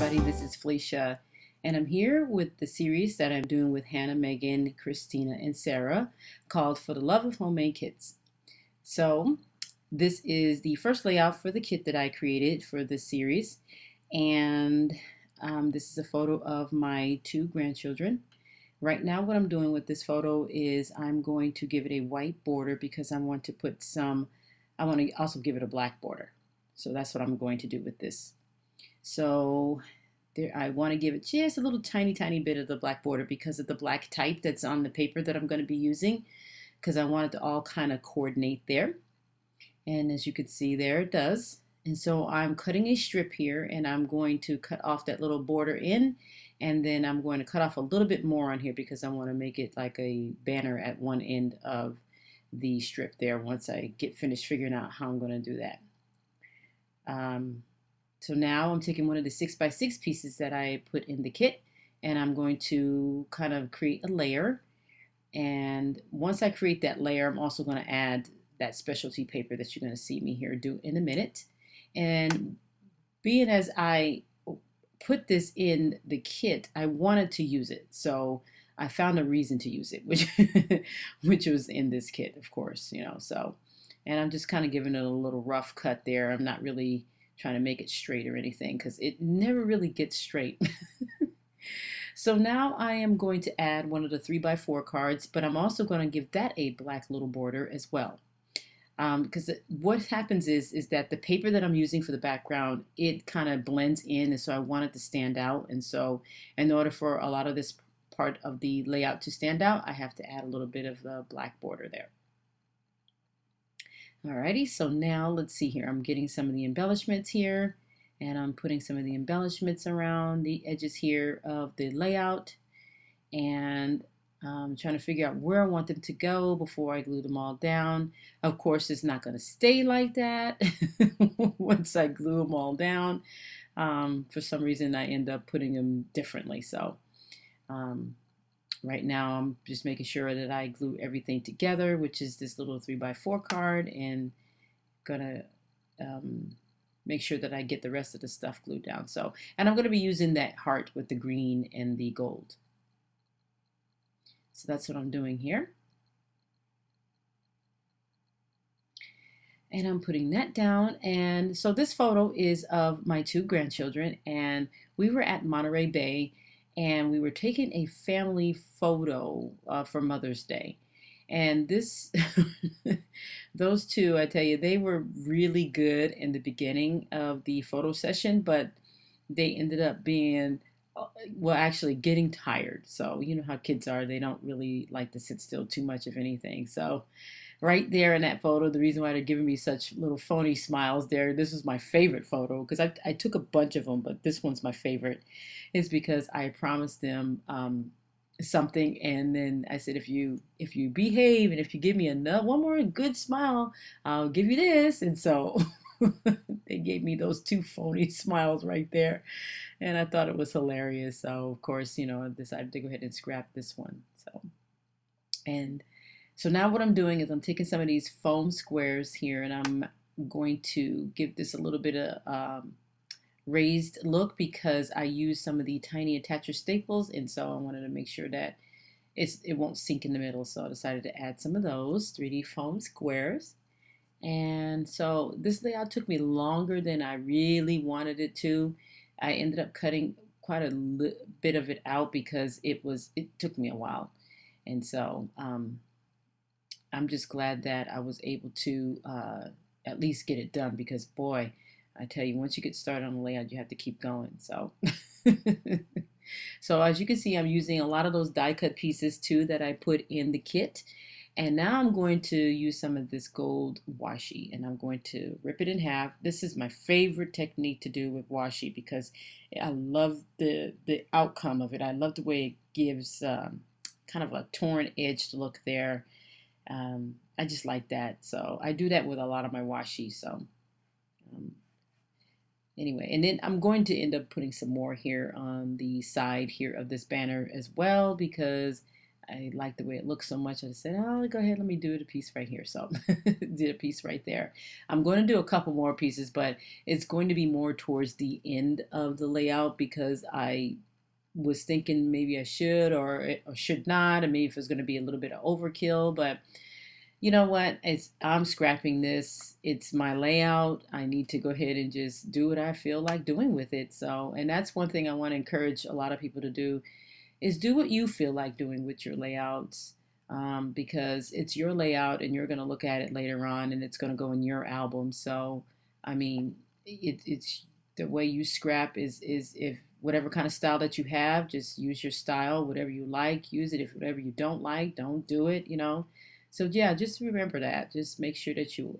everybody. This is Felicia, and I'm here with the series that I'm doing with Hannah, Megan, Christina, and Sarah called For the Love of Homemade Kits. So, this is the first layout for the kit that I created for this series, and this is a photo of my two grandchildren. Right now, what I'm doing with this photo is I'm going to give it a white border because I want to also give it a black border. So that's what I'm going to do with this. So there, I want to give it just a little tiny bit of the black border because of the black type that's on the paper that I'm going to be using, because I want it to all kind of coordinate there. And as you can see there, it does. And so I'm cutting a strip here, and I'm going to cut off that little border in, and then I'm going to cut off a little bit more on here because I want to make it like a banner at one end of the strip there once I get finished figuring out how I'm going to do that. So now I'm taking one of the 6x6 pieces that I put in the kit, and I'm going to kind of create a layer. And once I create that layer, I'm also going to add that specialty paper that you're going to see me here do in a minute. And being as I put this in the kit, I wanted to use it. So I found a reason to use it, which was in this kit, of course, so. And I'm just kind of giving it a little rough cut there. I'm not really trying to make it straight or anything because it never really gets straight. So now I am going to add one of the 3x4 cards, but I'm also going to give that a black little border as well. Because what happens is that the paper that I'm using for the background, it kind of blends in, and so I want it to stand out. And so in order for a lot of this part of the layout to stand out, I have to add a little bit of the black border there. Alrighty, so now let's see here. I'm getting some of the embellishments here, and I'm putting some of the embellishments around the edges here of the layout, and I'm trying to figure out where I want them to go before I glue them all down. Of course, it's not going to stay like that once I glue them all down. For some reason, I end up putting them differently. So right now, I'm just making sure that I glue everything together, which is this little 3x4 card, and gonna make sure that I get the rest of the stuff glued down. So, and I'm gonna be using that heart with the green and the gold. So that's what I'm doing here. And I'm putting that down. And so this photo is of my two grandchildren, and we were at Monterey Bay, and we were taking a family photo for Mother's Day. And this, those two, I tell you, they were really good in the beginning of the photo session, but they ended up being, well, actually getting tired. So you know how kids are, they don't really like to sit still too much, if anything. So right there in that photo, the reason why they're giving me such little phony smiles there, this is my favorite photo because I took a bunch of them, but this one's my favorite, is because I promised them something, and then I said, if you behave and if you give me one more good smile, I'll give you this. And so they gave me those two phony smiles right there, and I thought it was hilarious. So of course, I decided to go ahead and scrap this one. So now what I'm doing is I'm taking some of these foam squares here, and I'm going to give this a little bit of raised look because I used some of the tiny attacher staples, and so I wanted to make sure that it won't sink in the middle. So I decided to add some of those 3D foam squares. And so this layout took me longer than I really wanted it to. I ended up cutting quite a bit of it out because it took me a while. And so I'm just glad that I was able to at least get it done because, boy, I tell you, once you get started on the layout, you have to keep going. So, so as you can see, I'm using a lot of those die cut pieces too that I put in the kit. And now I'm going to use some of this gold washi, and I'm going to rip it in half. This is my favorite technique to do with washi because I love the outcome of it. I love the way it gives kind of a torn edge look there. I just like that. So I do that with a lot of my washi. So anyway, and then I'm going to end up putting some more here on the side here of this banner as well because I liked the way it looked so much. I said, oh, go ahead, let me do a piece right here. So did a piece right there. I'm going to do a couple more pieces, but it's going to be more towards the end of the layout because I was thinking maybe I should or should not, and maybe if it's going to be a little bit of overkill, but you know what? I'm scrapping this. It's my layout. I need to go ahead and just do what I feel like doing with it. So, and that's one thing I want to encourage a lot of people to do is do what you feel like doing with your layouts. Because it's your layout and you're going to look at it later on and it's going to go in your album. So, I mean, it's the way you scrap is if whatever kind of style that you have, just use your style, whatever you like, use it. If whatever you don't like, don't do it, you know. So yeah, just remember that. Just make sure that you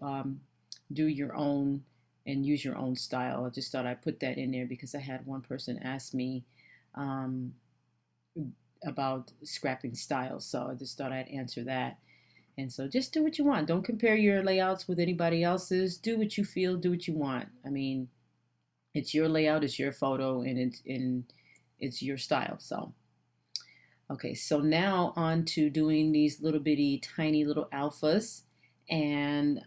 do your own and use your own style. I just thought I'd put that in there because I had one person ask me um, about scrapping styles. So I just thought I'd answer that. And so just do what you want. Don't compare your layouts with anybody else's. Do what you feel, do what you want. I mean, it's your layout, it's your photo, and it's your style. So okay, so now on to doing these little bitty tiny little alphas, and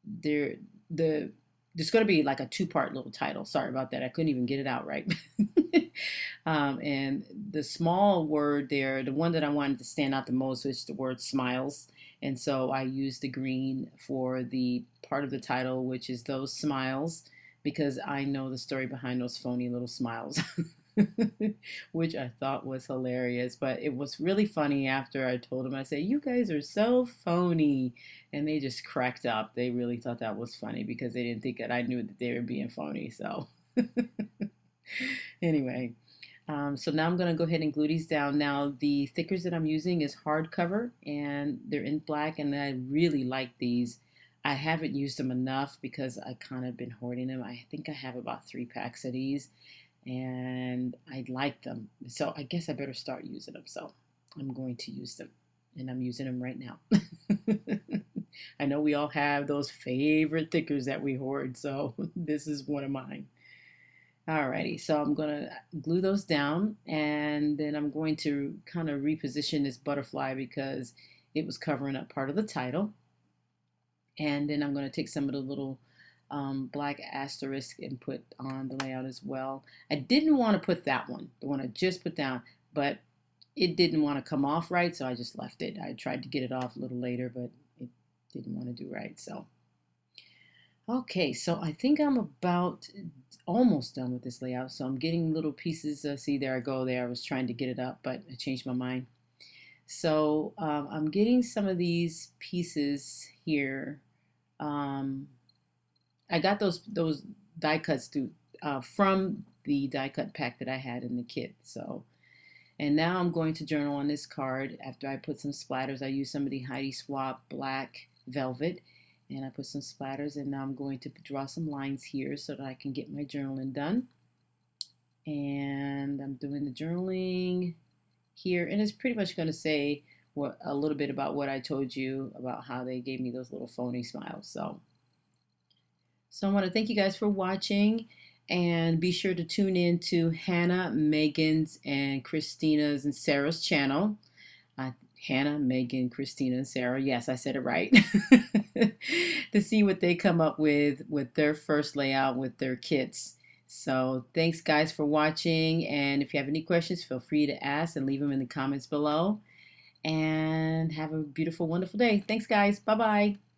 they're the there's going to be like a two-part little title. Sorry about that. I couldn't even get it out right. And the small word there, the one that I wanted to stand out the most was the word smiles. And so I used the green for the part of the title, which is those smiles, because I know the story behind those phony little smiles. Which I thought was hilarious. But it was really funny after I told them, I said, you guys are so phony. And they just cracked up. They really thought that was funny because they didn't think that I knew that they were being phony. So anyway, so now I'm going to go ahead and glue these down. Now the thickers that I'm using is hardcover and they're in black and I really like these. I haven't used them enough because I kind of been hoarding them. I think I have about 3 packs of these and I like them. So I guess I better start using them. So I'm going to use them and I'm using them right now. I know we all have those favorite thickers that we hoard, so this is one of mine. Alrighty, so I'm gonna glue those down and then I'm going to kind of reposition this butterfly because it was covering up part of the title. And then I'm going to take some of the little black asterisk and put on the layout as well. I didn't want to put that one, the one I just put down, but it didn't want to come off right, so I just left it. I tried to get it off a little later, but it didn't want to do right. So, okay, so I think I'm about almost done with this layout. So I'm getting little pieces. See, there I go there. I was trying to get it up, but I changed my mind. So I'm getting some of these pieces here. I got those die cuts from the die cut pack that I had in the kit. So, and now I'm going to journal on this card. After I put some splatters, I used some of the Heidi Swapp black velvet, and I put some splatters. And now I'm going to draw some lines here so that I can get my journaling done. And I'm doing the journaling here, and it's pretty much going to say a little bit about what I told you about how they gave me those little phony smiles. So I want to thank you guys for watching and be sure to tune in to Hannah, Megan's, and Christina's and Sarah's channel. Hannah, Megan, Christina, and Sarah. Yes, I said it right. To see what they come up with their first layout with their kits. So thanks guys for watching. And if you have any questions, feel free to ask and leave them in the comments below. And have a beautiful, wonderful day. Thanks guys. Bye-bye.